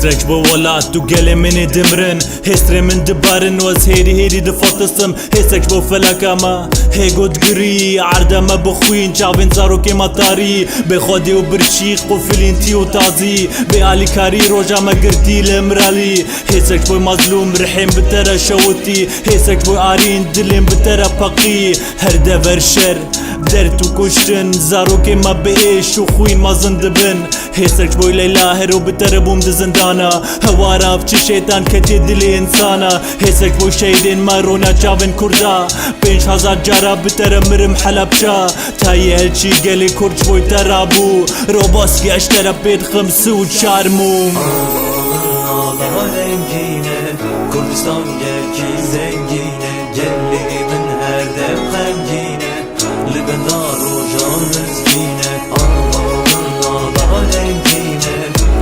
هسترك بولات وقالي مني دمرن هستري من دبارن وز هيدي دفوتستم هسترك بو فلكما هيقود قري عردا ما بخوين شافين زارو كيما طاري بخودي وبرشيق وفلينتي وتازي بآلي كاري روجا ما قرتي لمرالي هسترك بو مظلوم رحيم بترى شوتي هسترك بو آرين دلين بترى باقي هردا برشر درت وكشتن زارو كيما بإيش وخوين ما زندبن هسترك بو ليلاهر وبتربوم دزندانا هوارا بچي شيطان كتي دلي انسانا هسترك بو شهيدين مارونا چاوين كردا 5000 جارا بترمرم حلبشا تاي هلچي قلي كرج بو ترابو روباسكي اشترى بيت 5 شارمو Ağlar rengine Kurdistan gerçi zengine Gelli min her dem hemgine Libendar o can rızkine Ağlar rengine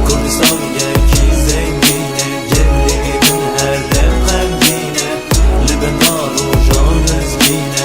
Kurdistan gerçi zengine Gelli min her dem hemgine Libendar o can rızkine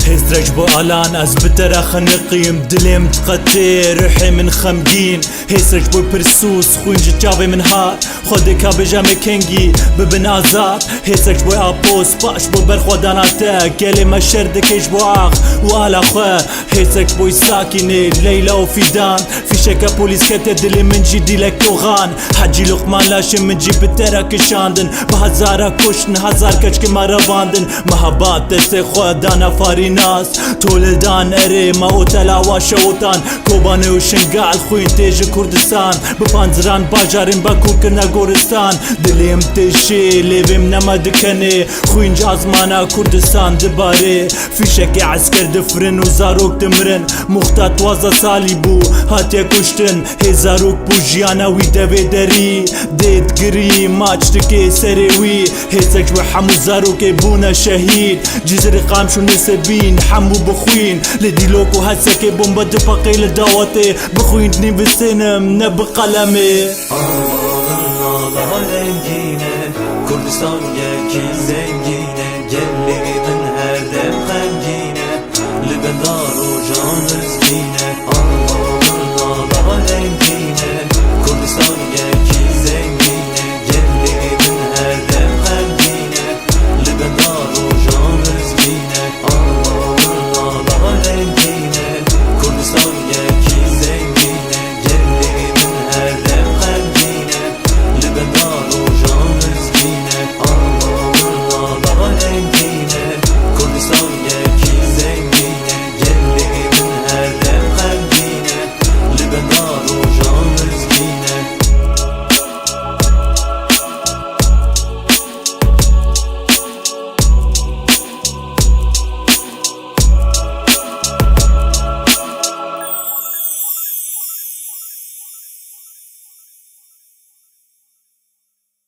هسترك بو الان از بترا خنقيم دليم تقتي روحي من خمجين هسترك بو برسوس خوينج جاوي من هار خودك بجامي كينجي ببن آزاد هسترك بو ابوس باش بو برخوداناتا كلمة شردكيش بو اخ والا خواه هسترك بو ساكني ليلى وفيدان في شكا بوليس كتا دلي من جدي لك توغان حجي لقمان لاشم من جي بترا كشاندن بهزارا كشن هزار كشك ما رواندن مهبات دستي خواه دانا فارين ناس تولدان اري ما اوتلا واشوتان كوباني وشنقاع الخوين تيجي كردستان ببانزران باجارين باكور كرنا غورستان دليم تشي ليبم نما دكني خوين جازمانا كردستان دباري في شكي عسكر دفرن وزاروك تمرن مختات وازا سالي بو هاتيا كشتن هي زاروك بو جيانا وي دبي دري ديت قري ماتش تكي سريوي هيتك وحمو زاروك بونا شهيد جزر قامشو نسبين حمو بخوين لدي لوكو هسكي بومبا دبقي لدواتي بخوين نبستنم نبقلمي Ağlar rengine Kurdistan gerçi zengine